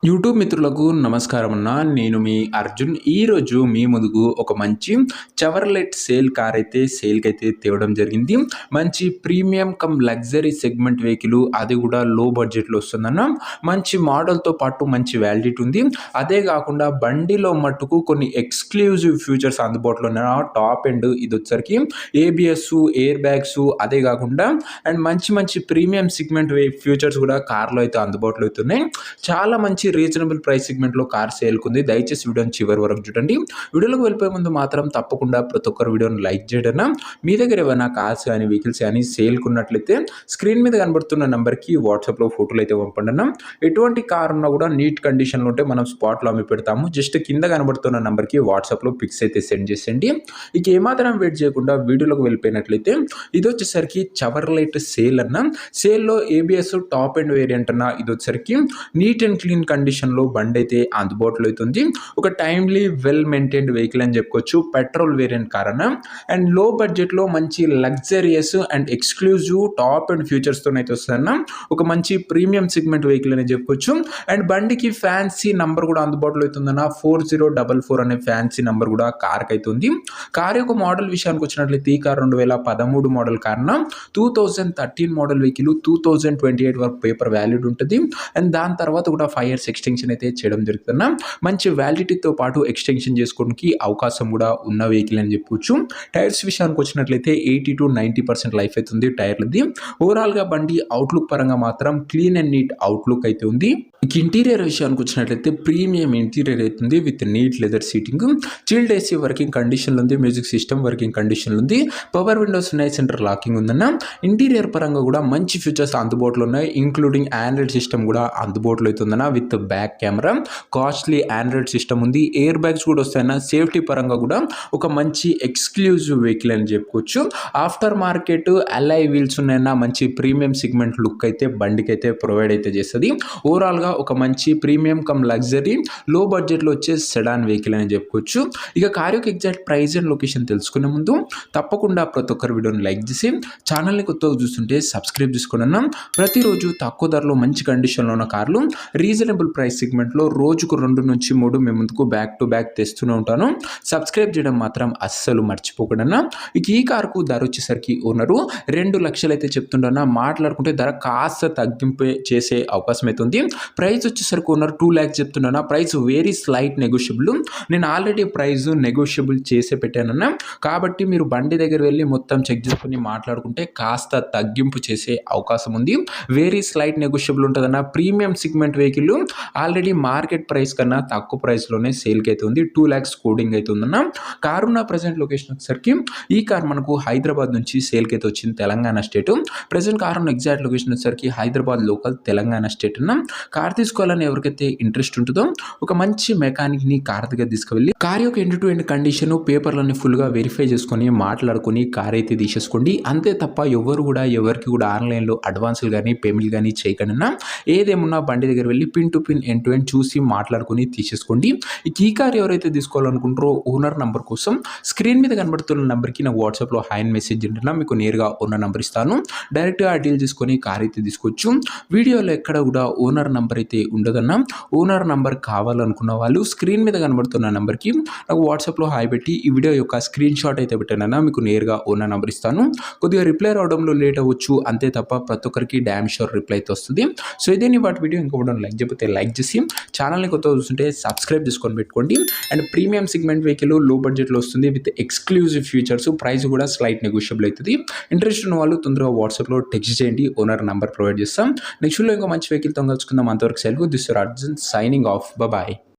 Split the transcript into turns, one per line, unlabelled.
YouTube మిత్రులకు నమస్కారం అన్న. నేను మీ అర్జున్. ఈరోజు మీ ముందుకు ఒక మంచి చెవర్లెట్ సేల్ కార్ అయితే సేల్‌కైతే తేవడం జరిగింది. మంచి premium come luxury segment vehicle, అది కూడా లో బడ్జెట్‌లో వస్తుందన్న. మంచి మోడల్‌తో పాటు మంచి వ్యాలిడిటీ ఉంది. అదే కాకుండా బండిలో మట్టుకు కొన్ని ఎక్స్‌క్లూజివ్ ఫీచర్స్ అందుబాటులో ఉన్న టాప్ ఎండ్ ఇదొచ్చేసరికి ఏబిఎస్, ఎయిర్ బ్యాగ్స్, అదే కాకుండా అండ్ మంచి మంచి ప్రీమియం సెగ్మెంట్ ఫీచర్స్ కూడా కార్‌లో అయితే అందుబాటులో అయితే ఉన్నాయి. చాలా మంచి రీజనబుల్ ప్రైస్ సెగ్మెంట్లో కార్ సేల్‌కుంది. దయచేసి వీడియోని చివరి వరకు చూడండి. వీడియోలోకి వెళ్ళిపోయే ముందు మాత్రం తప్పకుండా ప్రతి ఒక్కరు వీడియోని లైక్ చేయడన్నా, మీ దగ్గర ఏమైనా కార్స్ కానీ వెహికల్స్ కానీ సేల్‌కున్నట్లయితే స్క్రీన్ మీద కనబడుతున్న నెంబర్‌కి వాట్సాప్‌లో ఫోటోలు అయితే పంపండి అన్న. ఎటువంటి కార్ ఉన్నా కూడా నీట్ కండిషన్లో ఉంటే మనం స్పాట్‌లో అమ్మి పెడతాము. జస్ట్ కింద కనబడుతున్న నెంబర్‌కి వాట్సాప్‌లో పిక్స్ అయితే సెండ్ చేసేయండి. ఇక ఏమాత్రం వెయిట్ చేయకుండా వీడియోలోకి వెళ్ళిపోయినట్లయితే ఇది వచ్చేసరికి చెవర్లెట్ సేల్ అన్న. సేల్‌లో ఏబిఎస్ టాప్ ఎండ్ వేరియంట్ అన్న. ఇది వచ్చేసరికి నీట్ అండ్ క్లీన్ కండిషన్లో బండి అయితే అందుబాటులో అవుతుంది. ఒక టైమ్లీ వెల్ మెయింటైన్డ్ వెహికల్ అని చెప్పుకోవచ్చు. పెట్రోల్ వేరియంట్ కార్ అన్న. అండ్ లో బడ్జెట్లో మంచి luxurious and exclusive top end ఫ్యూచర్స్తో అయితే వస్తుందన్న. ఒక మంచి ప్రీమియం సెగ్మెంట్ వెహికల్ అని చెప్పుకోవచ్చు. అండ్ బండికి ఫ్యాన్సీ నంబర్ కూడా అందుబాటులో అవుతుందన్న. 4044 అనే ఫ్యాన్సీ నంబర్ కూడా కార్కి అయితే ఉంది. కార్ యొక్క మోడల్ విషయానికి వచ్చినట్లయితే ఈ car 2013 model car 2013 model vehicle 2028 వరకు పేపర్ వ్యాలిడ్ ఉంటుంది. అండ్ దాని తర్వాత కూడా 5 years ఎక్స్టెన్షన్ అయితే చేయడం జరుగుతున్నా. మంచి వ్యాలిడిటీతో పాటు ఎక్స్టెన్షన్ చేసుకోవడానికి అవకాశం కూడా ఉన్న వెహికల్ అని చెప్పొచ్చు. టైర్స్ విషయానికి వచ్చినట్లయితే 80 to 90% లైఫ్ అయితే ఉంది టైర్లది. ఓవరాల్గా బండి అవుట్లుక్ పరంగా మాత్రం క్లీన్ అండ్ నీట్ అవుట్లుక్ అయితే ఉంది. ఇంటీరియర్ విషయానికి వచ్చినట్లయితే ప్రీమియం ఇంటీరియర్ అవుతుంది with neat leather seating, chilled AC working కండిషన్లో ఉంది, మ్యూజిక్ సిస్టమ్ వర్కింగ్ కండిషన్లో ఉంది, పవర్ విండోస్ ఉన్నాయి, సెంటర్ లాకింగ్ ఉందన్న. ఇంటీరియర్ పరంగా కూడా మంచి ఫీచర్స్ అందుబాటులో ఉన్నాయి, ఇంక్లూడింగ్ ఆండ్రాయిడ్ సిస్టమ్ కూడా అందుబాటులో అవుతుందన్న with back camera. Costly android system ఉంది, ఎయిర్ బ్యాగ్స్ కూడా వస్తాయన్న. సేఫ్టీ పరంగా కూడా ఒక మంచి ఎక్స్క్లూజివ్ వెహికల్ అని చెప్పుకోవచ్చు. ఆఫ్టర్ మార్కెట్ అలై వీల్స్ ఉన్నాయన్న. మంచి ప్రీమియం సెగ్మెంట్ లుక్ అయితే బండికి అయితే ప్రొవైడ్ అయితే చేస్తుంది. ఓవరాల్గా ఒక మంచి ప్రీమియం కమ్ లగ్జరీ లో బడ్జెట్లో వచ్చే సెడాన్ వెహికల్ అని చెప్పుకోవచ్చు. ఇక కార్ యొక్క ఎగ్జాక్ట్ ప్రైస్ అండ్ లొకేషన్ తెలుసుకునే ముందు తప్పకుండా ప్రతి ఒక్కరు వీడియోని లైక్ చేసి ఛానల్ని కొత్తగా చూస్తుంటే సబ్స్క్రైబ్ చేసుకున్నాను. ప్రతిరోజు తక్కువ ధరలో మంచి కండిషన్లో ఉన్న కార్లు రీజనబుల్ ప్రైస్ సెగ్మెంట్లో రోజుకు 2 నుంచి 3 మేము ముందుకు బ్యాక్ టు బ్యాక్ తెస్తూనే ఉంటాను. సబ్స్క్రైబ్ చేయడం మాత్రం అస్సలు మర్చిపోకుండా. ఇక ఈ కార్కు ధర వచ్చేసరికి ఓనరు 2 లక్షలు అయితే చెప్తుండన్నా. మాట్లాడుకుంటే ధర కాస్త తగ్గింపు చేసే అవకాశం అయితే ఉంది. ప్రైస్ వచ్చేసరికి ఓనర్ 2 lakhs చెప్తున్నాను. Price very slight negotiable. నేను ఆల్రెడీ ప్రైస్ నెగోషియబుల్ చేసే పెట్టానన్నా. కాబట్టి మీరు బండి దగ్గర వెళ్ళి మొత్తం చెక్ చేసుకుని మాట్లాడుకుంటే కాస్త తగ్గింపు చేసే అవకాశం ఉంది. వెరీ స్లైట్ నెగోషియబుల్ ఉంటుందన్న. Premium segment vehicle already market price కన్నా తక్కువ ప్రైస్లోనే సేల్కి అయితే ఉంది. 2 lakhs కోడింగ్ అయితే ఉందన్న. కారు ఉన్న ప్రజెంట్ లొకేషన్ వచ్చేసరికి ఈ కార్ మనకు హైదరాబాద్ నుంచి సేల్కి అయితే వచ్చింది, తెలంగాణ స్టేట్. ప్రజెంట్ కారు ఉన్న ఎగ్జాక్ట్ లొకేషన్ వచ్చేసరికి హైదరాబాద్ లోకల్, తెలంగాణ స్టేట్ అన్న. కార్ తీసుకోవాలని ఎవరికైతే ఇంట్రెస్ట్ ఉంటుందో ఒక మంచి మెకానిక్ని కార్ దగ్గర తీసుకువెళ్ళి కార్ యొక్క ఎండ్ టు ఎండ్ కండిషన్ పేపర్లన్నీ ఫుల్గా వెరిఫై చేసుకొని మాట్లాడుకొని కార్ అయితే తీసేసుకోండి. అంతే తప్ప ఎవరికి కూడా ఆన్లైన్లో అడ్వాన్సులు కానీ పేమెంట్లు కానీ చేయకుండా ఏదేమున్నా బండి దగ్గర వెళ్ళి pin to pin end to end చూసి మాట్లాడుకొని తీసేసుకోండి. ఈ కార్ ఎవరైతే తీసుకోవాలనుకుంటారో ఓనర్ నంబర్ కోసం స్క్రీన్ మీద కనబడుతున్న నెంబర్కి నాకు వాట్సాప్లో హాయ్ మెసేజ్ ఉంటున్నా. మీకు నేరుగా ఓనర్ నెంబర్ ఇస్తాను. డైరెక్ట్గా ఆ డీల్ తీసుకొని కార్ అయితే తీసుకోవచ్చు. వీడియోలో ఎక్కడ కూడా ఓనర్ నంబర్ అయితే ఉండదన్న. ఓనర్ నంబర్ కావాలనుకున్న వాళ్ళు స్క్రీన్ మీద కనబడుతున్న నెంబర్కి నాకు వాట్సాప్లో హాయ్ పెట్టి ఈ వీడియో యొక్క స్క్రీన్ షాట్ అయితే పెట్టానన్నా. మీకు నేరుగా ఓనర్ నెంబర్ ఇస్తాను. కొద్దిగా రిప్లై రావడంలో లేట్ అవ్వచ్చు, అంతే తప్ప ప్రతి ఒక్కరికి డ్యామ్ షూర్ రిప్లై అయితే వస్తుంది. సో ఇదే నీ వాటి వీడియో ఇంకొకటి లైక్ చెప్పితే లైక్ చేసి ఛానల్ని కొత్తగా చూస్తుంటే సబ్స్క్రైబ్ చేసుకొని పెట్టుకోండి. అండ్ ప్రీమియం సెగ్మెంట్ వెహికల్ లో బడ్జెట్లో వస్తుంది విత్ ఎక్స్క్లూజివ్ ఫీచర్స్. ప్రైస్ కూడా స్లైట్ నెగోషియబుల్ అవుతుంది. ఇంట్రెస్ట్ ఉన్న వాళ్ళు తొందరగా వాట్సాప్లో టెక్స్ట్ చేయండి, ఓనర్ నెంబర్ ప్రొవైడ్ చేస్తాం. నెక్స్ట్ లో ఇంకో మంచి వెహికల్తో కలుసుకుందాం. అంతవరకు సెలవు. This is Arjun signing off. Bye.